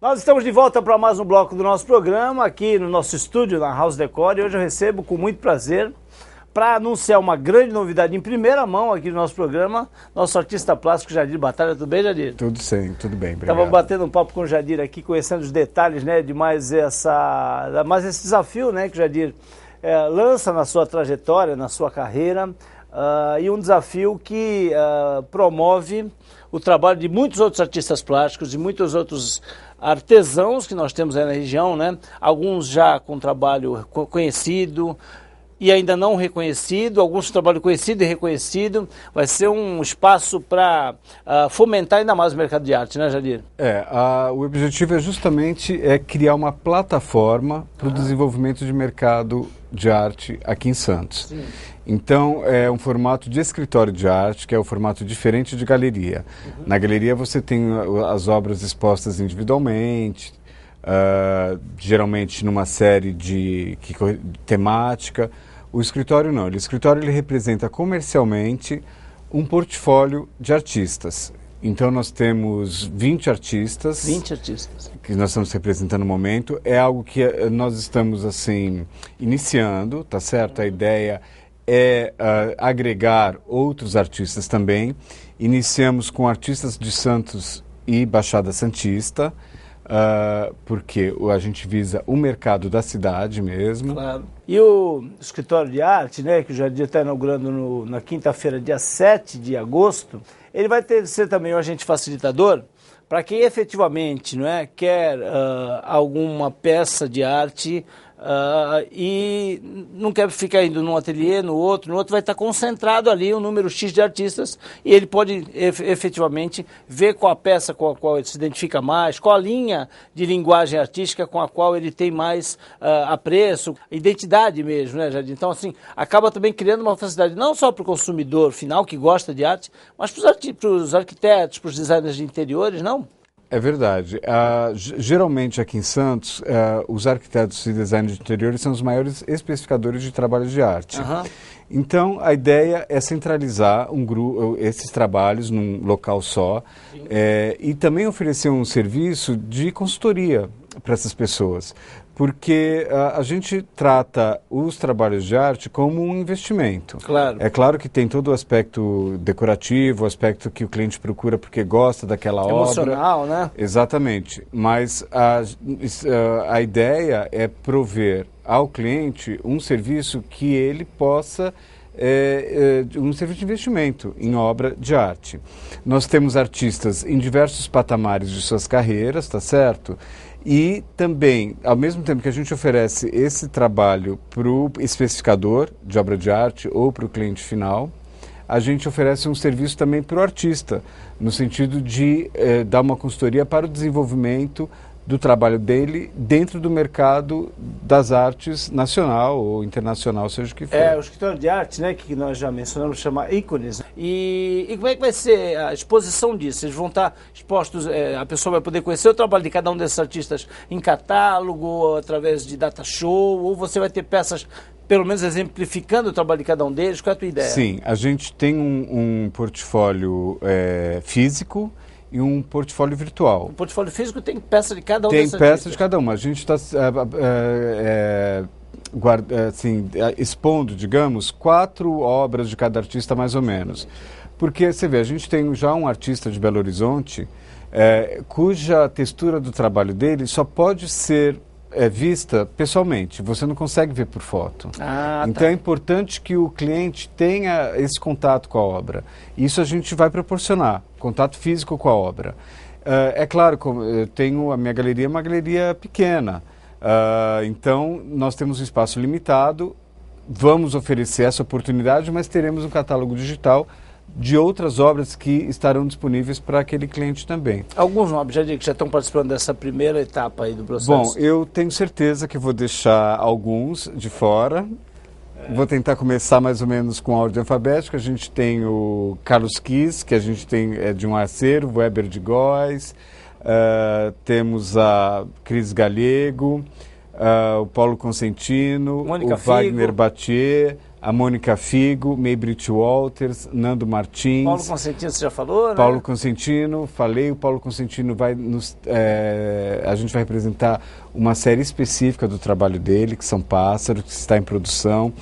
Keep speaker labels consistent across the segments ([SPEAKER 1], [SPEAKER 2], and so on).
[SPEAKER 1] Nós estamos de volta para mais um bloco do nosso programa, aqui no nosso estúdio, na House Decor, e hoje eu recebo com muito prazer, para anunciar uma grande novidade em primeira mão aqui no nosso programa, nosso artista plástico Jadir Batalha. Tudo bem, Jadir?
[SPEAKER 2] Tudo sim, tudo bem, obrigado.
[SPEAKER 1] Estava batendo um papo com o Jadir aqui, conhecendo os detalhes, né, de mais esse desafio, né, que o Jadir lança na sua trajetória, na sua carreira, e um desafio que promove o trabalho de muitos outros artistas plásticos, de muitos outros artesãos que nós temos aí na região, né? Alguns já com trabalho conhecido e ainda não reconhecido, alguns com trabalho conhecido e reconhecido. Vai ser um espaço para fomentar ainda mais o mercado de arte, né, Jadir?
[SPEAKER 2] O objetivo é justamente criar uma plataforma para o desenvolvimento de mercado de arte aqui em Santos. Sim. Então, é um formato de escritório de arte, que é um formato diferente de galeria. Uhum. Na galeria você tem as obras expostas individualmente, geralmente numa série temática. O escritório não. O escritório ele representa comercialmente um portfólio de artistas. Então nós temos 20 artistas.
[SPEAKER 1] 20 artistas.
[SPEAKER 2] Que nós estamos representando no momento. É algo que nós estamos assim iniciando, tá certo? A ideia é agregar outros artistas também. Iniciamos com artistas de Santos e Baixada Santista, porque a gente visa o mercado da cidade mesmo.
[SPEAKER 1] Claro. E o escritório de arte, né, que o Jadir está inaugurando na quinta-feira, dia 7 de agosto, ele vai ser também um agente facilitador para quem efetivamente quer alguma peça de arte e não quer ficar indo num ateliê, no outro vai estar concentrado ali um número X de artistas e ele pode efetivamente ver qual a peça com a qual ele se identifica mais, qual a linha de linguagem artística com a qual ele tem mais apreço, identidade mesmo, né, Jardim? Então, assim, acaba também criando uma facilidade não só para o consumidor final que gosta de arte, mas para os arquitetos, para os designers de interiores, não?
[SPEAKER 2] É verdade. Geralmente aqui em Santos, os arquitetos e designers de interiores são os maiores especificadores de trabalhos de arte. Uhum. Então, a ideia é centralizar esses trabalhos num local só e também oferecer um serviço de consultoria para essas pessoas. Porque a gente trata os trabalhos de arte como um investimento.
[SPEAKER 1] Claro.
[SPEAKER 2] É claro que tem todo o aspecto decorativo, o aspecto que o cliente procura porque gosta daquela obra.
[SPEAKER 1] Emocional, né?
[SPEAKER 2] Exatamente. Mas a ideia é prover ao cliente um serviço que ele possa... um serviço de investimento em obra de arte. Nós temos artistas em diversos patamares de suas carreiras, tá certo? E também, ao mesmo tempo que a gente oferece esse trabalho para o especificador de obra de arte ou para o cliente final, a gente oferece um serviço também para o artista, no sentido de dar uma consultoria para o desenvolvimento do trabalho dele dentro do mercado das artes nacional ou internacional, seja o que for.
[SPEAKER 1] O escritório de arte, né, que nós já mencionamos, chama Ícones. E como é que vai ser a exposição disso? Eles vão estar expostos, a pessoa vai poder conhecer o trabalho de cada um desses artistas em catálogo, através de data show, ou você vai ter peças, pelo menos exemplificando o trabalho de cada um deles? Qual é a tua ideia?
[SPEAKER 2] Sim, a gente tem um portfólio físico e um portfólio virtual.
[SPEAKER 1] O portfólio físico tem peça de cada um
[SPEAKER 2] desses artistas? Tem peça de cada um. A gente está expondo, digamos, 4 obras de cada artista, mais ou menos. Porque, você vê, a gente tem já um artista de Belo Horizonte cuja textura do trabalho dele só pode ser vista pessoalmente, você não consegue ver por foto. Então é importante que o cliente tenha esse contato com a obra. Isso a gente vai proporcionar, contato físico com a obra. É claro, eu tenho a minha galeria, uma galeria pequena, então nós temos um espaço limitado, vamos oferecer essa oportunidade, mas teremos um catálogo digital de outras obras que estarão disponíveis para aquele cliente também.
[SPEAKER 1] Alguns nomes, já estão participando dessa primeira etapa aí do processo?
[SPEAKER 2] Bom, eu tenho certeza que vou deixar alguns de fora. Vou tentar começar mais ou menos com a ordem alfabética. A gente tem o Carlos Kiss, que a gente tem de um acervo, Weber de Góes, temos a Cris Galego, o Paulo Consentino,
[SPEAKER 1] Mônica
[SPEAKER 2] o Wagner
[SPEAKER 1] Figo.
[SPEAKER 2] Battier, a Mônica Figo, Maybrit Walters, Nando Martins.
[SPEAKER 1] Paulo Consentino, você já falou, né?
[SPEAKER 2] Paulo Consentino, falei, o Paulo Consentino vai a gente vai representar uma série específica do trabalho dele, que são Pássaros, que está em produção.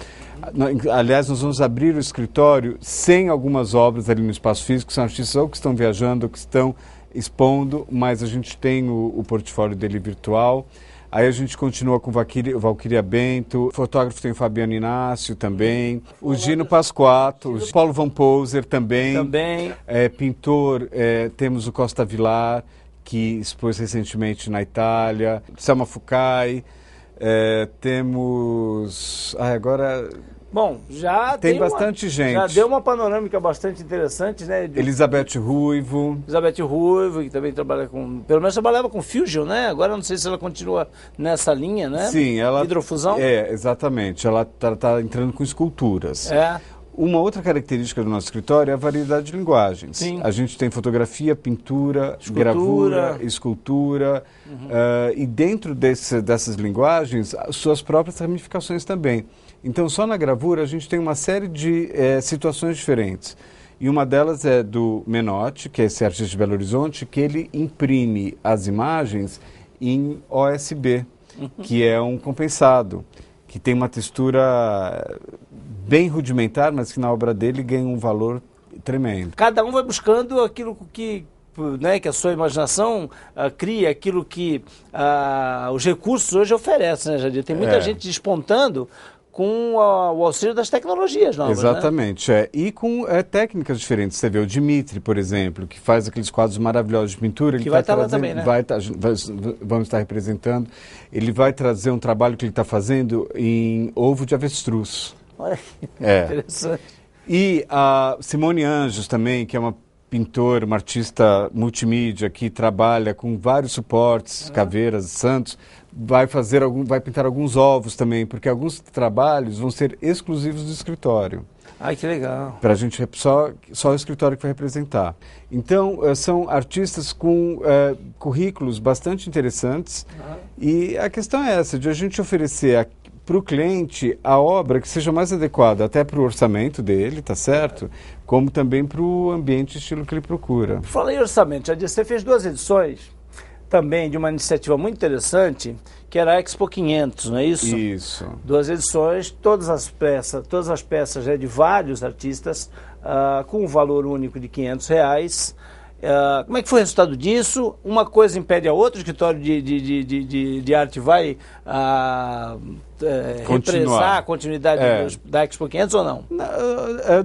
[SPEAKER 2] Aliás, nós vamos abrir o escritório sem algumas obras ali no espaço físico, que são artistas ou que estão viajando, ou que estão expondo, mas a gente tem o portfólio dele virtual. Aí a gente continua com Valquíria Bento, fotógrafo tem o Fabiano Inácio também, o Gino Pasquato, o Paulo Van Poser também. Pintor, temos o Costa Vilar, que expôs recentemente na Itália, Selma Fucai, temos... agora...
[SPEAKER 1] Bom, já
[SPEAKER 2] tem bastante gente.
[SPEAKER 1] Já deu uma panorâmica bastante interessante, né?
[SPEAKER 2] Elizabeth Ruivo,
[SPEAKER 1] que também trabalha com... Pelo menos trabalhava com Fusion, né? Agora não sei se ela continua nessa linha, né?
[SPEAKER 2] Sim, ela...
[SPEAKER 1] Hidrofusão?
[SPEAKER 2] Exatamente. Ela tá entrando com esculturas. Uma outra característica do nosso escritório é a variedade de linguagens.
[SPEAKER 1] Sim.
[SPEAKER 2] A gente tem fotografia, pintura, gravura, escultura, e dentro dessas linguagens, suas próprias ramificações também. Então, só na gravura, a gente tem uma série de situações diferentes. E uma delas é do Menotti, que é esse artista de Belo Horizonte, que ele imprime as imagens em OSB, que é um compensado, que tem uma textura bem rudimentar, mas que na obra dele ganha um valor tremendo.
[SPEAKER 1] Cada um vai buscando aquilo que a sua imaginação cria, aquilo que os recursos hoje oferecem, né, Jadir? Tem muita gente despontando com o auxílio das tecnologias novas.
[SPEAKER 2] Exatamente,
[SPEAKER 1] né?
[SPEAKER 2] E com técnicas diferentes. Você vê o Dimitri, por exemplo, que faz aqueles quadros maravilhosos de pintura.
[SPEAKER 1] Que vai estar lá também, né?
[SPEAKER 2] Vamos estar representando. Ele vai trazer um trabalho que ele está fazendo em ovo de avestruz.
[SPEAKER 1] Olha que interessante.
[SPEAKER 2] E a Simone Anjos também, que é uma pintora, uma artista multimídia que trabalha com vários suportes, caveiras, santos, vai pintar alguns ovos também, porque alguns trabalhos vão ser exclusivos do escritório.
[SPEAKER 1] Ai, que legal.
[SPEAKER 2] Para a gente, só o escritório que vai representar. Então, são artistas com currículos bastante interessantes, e a questão é essa, de a gente oferecer para o cliente a obra que seja mais adequada até para o orçamento dele, tá certo? Como também para o ambiente e estilo que ele procura.
[SPEAKER 1] Falei em orçamento, Jadir, você fez 2 edições também de uma iniciativa muito interessante, que era a Expo 500, não é isso?
[SPEAKER 2] Isso.
[SPEAKER 1] 2 edições, todas as peças de vários artistas, com um valor único de R$500. Como é que foi o resultado disso? Uma coisa impede a outra? O escritório de arte vai represar a continuidade da Expo 500 ou não?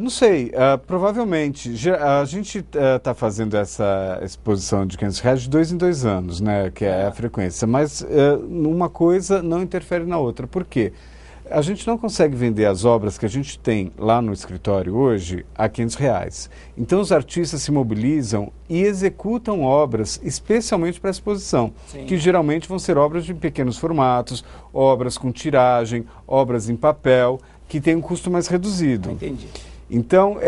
[SPEAKER 2] Não sei, provavelmente. A gente está fazendo essa exposição de R$500 de 2 em 2 anos, né, que é a frequência, mas uma coisa não interfere na outra. Por quê? A gente não consegue vender as obras que a gente tem lá no escritório hoje a R$500. Então os artistas se mobilizam e executam obras especialmente para a exposição, que geralmente vão ser obras de pequenos formatos, obras com tiragem, obras em papel, que têm um custo mais reduzido.
[SPEAKER 1] Entendi.
[SPEAKER 2] Então,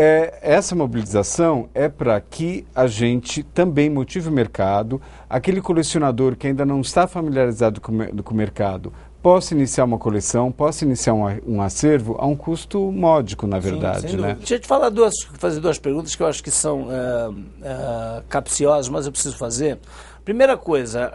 [SPEAKER 2] essa mobilização é para que a gente também motive o mercado, aquele colecionador que ainda não está familiarizado com o mercado, possa iniciar uma coleção, possa iniciar um acervo a um custo módico, na verdade. Né?
[SPEAKER 1] Deixa eu te fazer 2 perguntas que eu acho que são capciosas, mas eu preciso fazer. Primeira coisa,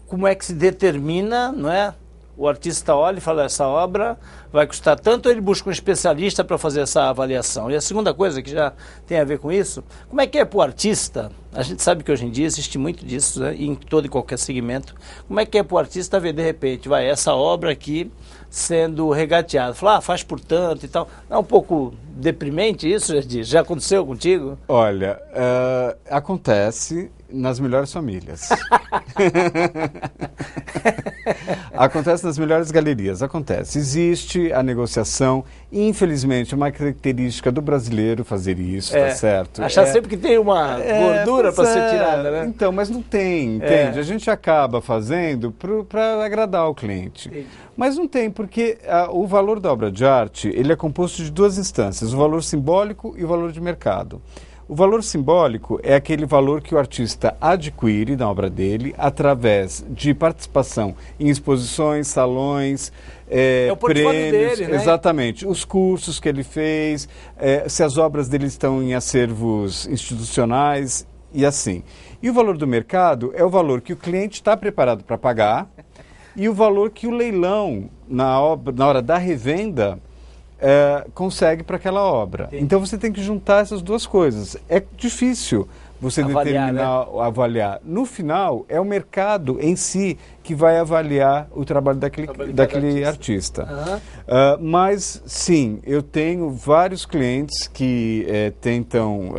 [SPEAKER 1] como é que se determina, não é? O artista olha e fala, essa obra vai custar tanto, ou ele busca um especialista para fazer essa avaliação? E a segunda coisa, que já tem a ver com isso, como é que é para o artista? A gente sabe que hoje em dia existe muito disso, né, em todo e qualquer segmento. Como é que é para o artista ver, de repente, essa obra aqui sendo regateada? Falar, faz por tanto e tal. Não é um pouco deprimente isso, já aconteceu contigo?
[SPEAKER 2] Olha, acontece nas melhores famílias. Acontece nas melhores galerias, acontece. Existe a negociação, infelizmente é uma característica do brasileiro fazer isso, tá certo?
[SPEAKER 1] Achar sempre que tem uma gordura para ser tirada, né?
[SPEAKER 2] Então, mas não tem, entende? A gente acaba fazendo para agradar o cliente. Entendi. Mas não tem, porque o valor da obra de arte, ele é composto de 2 instâncias, o valor simbólico e o valor de mercado. O valor simbólico é aquele valor que o artista adquire na obra dele através de participação em exposições, salões,
[SPEAKER 1] o portfólio
[SPEAKER 2] prêmios,
[SPEAKER 1] dele, né?
[SPEAKER 2] Exatamente, os cursos que ele fez, se as obras dele estão em acervos institucionais e assim. E o valor do mercado é o valor que o cliente está preparado para pagar e o valor que o leilão, na hora da revenda, consegue para aquela obra. Sim. Então você tem que juntar essas duas coisas. É difícil você determinar, avaliar. No final, é o mercado em si que vai avaliar o trabalho daquele artista. Mas, sim, eu tenho vários clientes que tentam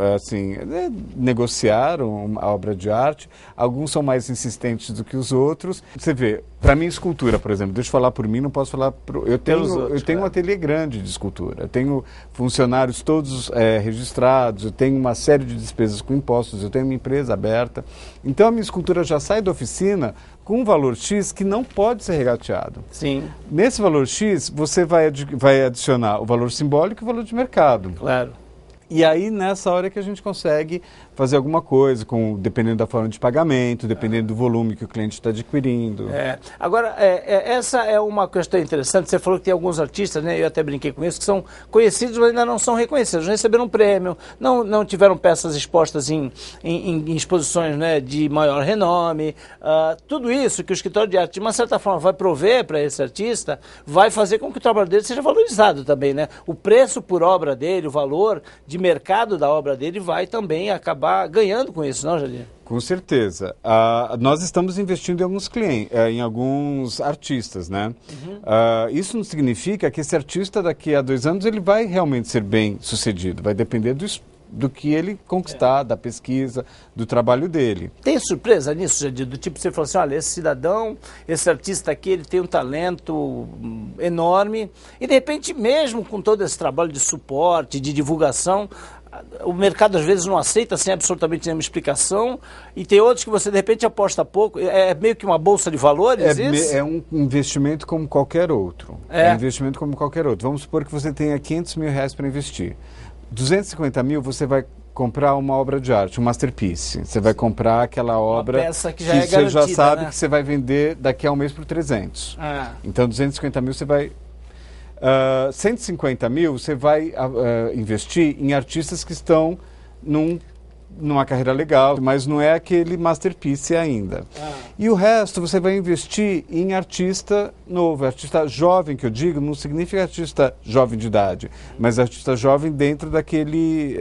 [SPEAKER 2] negociar a obra de arte. Alguns são mais insistentes do que os outros. Você vê, para mim, escultura, por exemplo, deixa eu falar por mim, não posso falar... Eu tenho um ateliê grande de escultura. Eu tenho funcionários todos registrados, eu tenho uma série de despesas com impostos, eu tenho uma empresa aberta. Então, a minha escultura já sai da oficina com um valor X que não pode ser regateado.
[SPEAKER 1] Sim.
[SPEAKER 2] Nesse valor X, você vai adicionar o valor simbólico e o valor de mercado.
[SPEAKER 1] Claro.
[SPEAKER 2] E aí, nessa hora que a gente consegue fazer alguma coisa, dependendo da forma de pagamento, dependendo do volume que o cliente está adquirindo.
[SPEAKER 1] Agora, essa é uma questão interessante. Você falou que tem alguns artistas, né, eu até brinquei com isso, que são conhecidos, mas ainda não são reconhecidos. Receberam um prêmio, não tiveram peças expostas em exposições, né, de maior renome. Tudo isso que o escritório de arte, de uma certa forma, vai prover para esse artista, vai fazer com que o trabalho dele seja valorizado também, né? O preço por obra dele, o valor de mercado da obra dele vai também acabar ganhando com isso, não, Jardim?
[SPEAKER 2] Com certeza. Nós estamos investindo em alguns clientes, em alguns artistas, né? Isso não significa que esse artista daqui a 2 anos ele vai realmente ser bem sucedido. Vai depender do que ele conquistar, da pesquisa, do trabalho dele.
[SPEAKER 1] Tem surpresa nisso, Jardim? Do tipo, você falou assim, olha, esse cidadão, esse artista aqui, ele tem um talento enorme e, de repente, mesmo com todo esse trabalho de suporte, de divulgação, o mercado às vezes não aceita sem absolutamente nenhuma explicação, e tem outros que você de repente aposta pouco. É meio que uma bolsa de valores isso?
[SPEAKER 2] É um investimento como qualquer outro. É um investimento como qualquer outro. Vamos supor que você tenha R$500 mil para investir. 250 mil você vai comprar uma obra de arte, um masterpiece. Você vai comprar aquela obra
[SPEAKER 1] uma peça que já é garantida,
[SPEAKER 2] você já sabe, né,
[SPEAKER 1] que
[SPEAKER 2] você vai vender daqui a um mês por 300. Então 250 mil você vai... 150 mil você vai investir em artistas que estão numa carreira legal, mas não é aquele masterpiece ainda. E o resto você vai investir em artista novo, artista jovem, que eu digo, não significa artista jovem de idade, mas artista jovem dentro daquele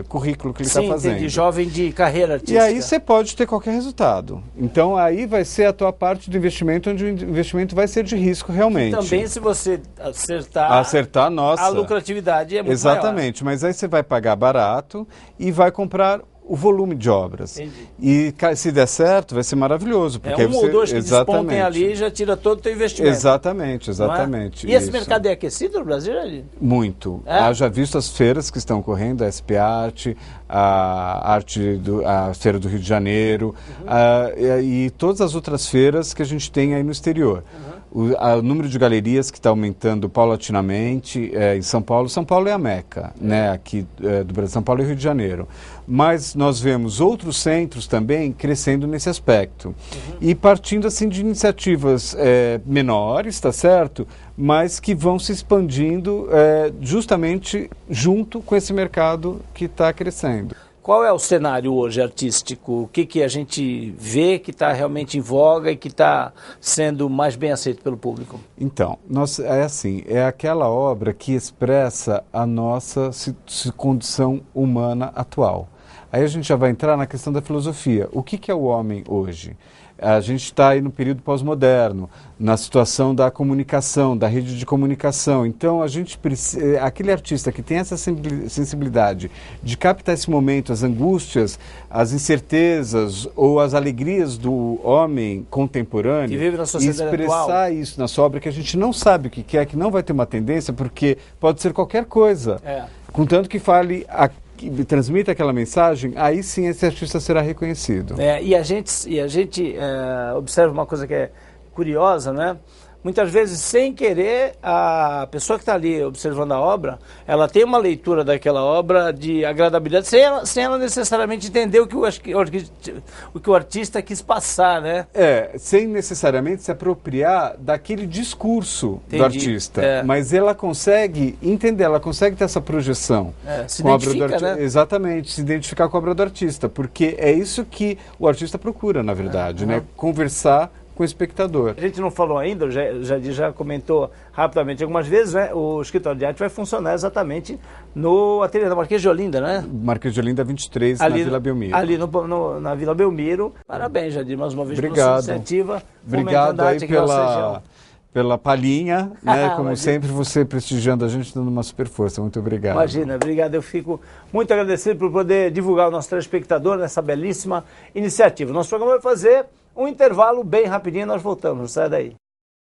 [SPEAKER 2] currículo que ele está fazendo.
[SPEAKER 1] Entendi, jovem de carreira artística.
[SPEAKER 2] E aí você pode ter qualquer resultado. Então aí vai ser a tua parte do investimento, onde o investimento vai ser de risco realmente.
[SPEAKER 1] E também se você acertar
[SPEAKER 2] nossa,
[SPEAKER 1] a lucratividade é muito
[SPEAKER 2] exatamente,
[SPEAKER 1] maior.
[SPEAKER 2] Mas aí você vai pagar barato e vai comprar o volume de obras.
[SPEAKER 1] Entendi.
[SPEAKER 2] E se der certo, vai ser maravilhoso. Porque
[SPEAKER 1] ou dois que despontem ali e já tira todo o teu investimento.
[SPEAKER 2] Exatamente.
[SPEAKER 1] E esse mercado é aquecido no Brasil, ali?
[SPEAKER 2] Muito. Haja visto as feiras que estão ocorrendo, a SP Art, a Feira do Rio de Janeiro, e todas as outras feiras que a gente tem aí no exterior. O número de galerias que está aumentando paulatinamente em São Paulo. São Paulo é a Meca, né, aqui do Brasil. São Paulo e Rio de Janeiro. Mas nós vemos outros centros também crescendo nesse aspecto. E partindo assim de iniciativas menores, tá certo? Mas que vão se expandindo justamente junto com esse mercado que está crescendo.
[SPEAKER 1] Qual é o cenário hoje artístico? O que a gente vê que está realmente em voga e que está sendo mais bem aceito pelo público?
[SPEAKER 2] Então, é aquela obra que expressa a nossa condição humana atual. Aí a gente já vai entrar na questão da filosofia. O que é o homem hoje? A gente está aí no período pós-moderno, na situação da comunicação, da rede de comunicação. Então, aquele artista que tem essa sensibilidade de captar esse momento, as angústias, as incertezas ou as alegrias do homem contemporâneo,
[SPEAKER 1] que vive na sociedade
[SPEAKER 2] expressar
[SPEAKER 1] atual.
[SPEAKER 2] Isso na sua obra, que a gente não sabe o que é, que não vai ter uma tendência, porque pode ser qualquer coisa. Contanto que fale que transmita aquela mensagem, aí sim esse artista será reconhecido.
[SPEAKER 1] E a gente observa uma coisa que é curiosa, né? muitas vezes, sem querer, a pessoa que está ali observando a obra, ela tem uma leitura daquela obra de agradabilidade, sem ela necessariamente entender o que o artista quis passar, né?
[SPEAKER 2] Sem necessariamente se apropriar daquele discurso do
[SPEAKER 1] Entendi.
[SPEAKER 2] artista, mas ela consegue entender, ela consegue ter essa projeção
[SPEAKER 1] Se
[SPEAKER 2] com a obra do
[SPEAKER 1] identifica,
[SPEAKER 2] artista.
[SPEAKER 1] né?
[SPEAKER 2] Exatamente, se identificar com a obra do artista, porque é isso que o artista procura, na verdade, né? Conversar com o espectador.
[SPEAKER 1] A gente não falou ainda, o Jadir já comentou rapidamente algumas vezes, né? O escritório de arte vai funcionar exatamente no ateliê da Marquês de Olinda, né?
[SPEAKER 2] Marquês de Olinda 23,
[SPEAKER 1] Ali,
[SPEAKER 2] na Vila Belmiro.
[SPEAKER 1] Ali na Vila Belmiro. Parabéns, Jadir, mais uma vez pela
[SPEAKER 2] Obrigado.
[SPEAKER 1] sua iniciativa.
[SPEAKER 2] Obrigado aí pela palhinha, né? Como
[SPEAKER 1] Imagina.
[SPEAKER 2] sempre, você prestigiando a gente, dando uma super força. Muito obrigado.
[SPEAKER 1] Imagina, obrigado. Eu fico muito agradecido por poder divulgar o nosso telespectador nessa belíssima iniciativa. Nosso programa vai fazer um intervalo bem rapidinho, nós voltamos, não sai daí.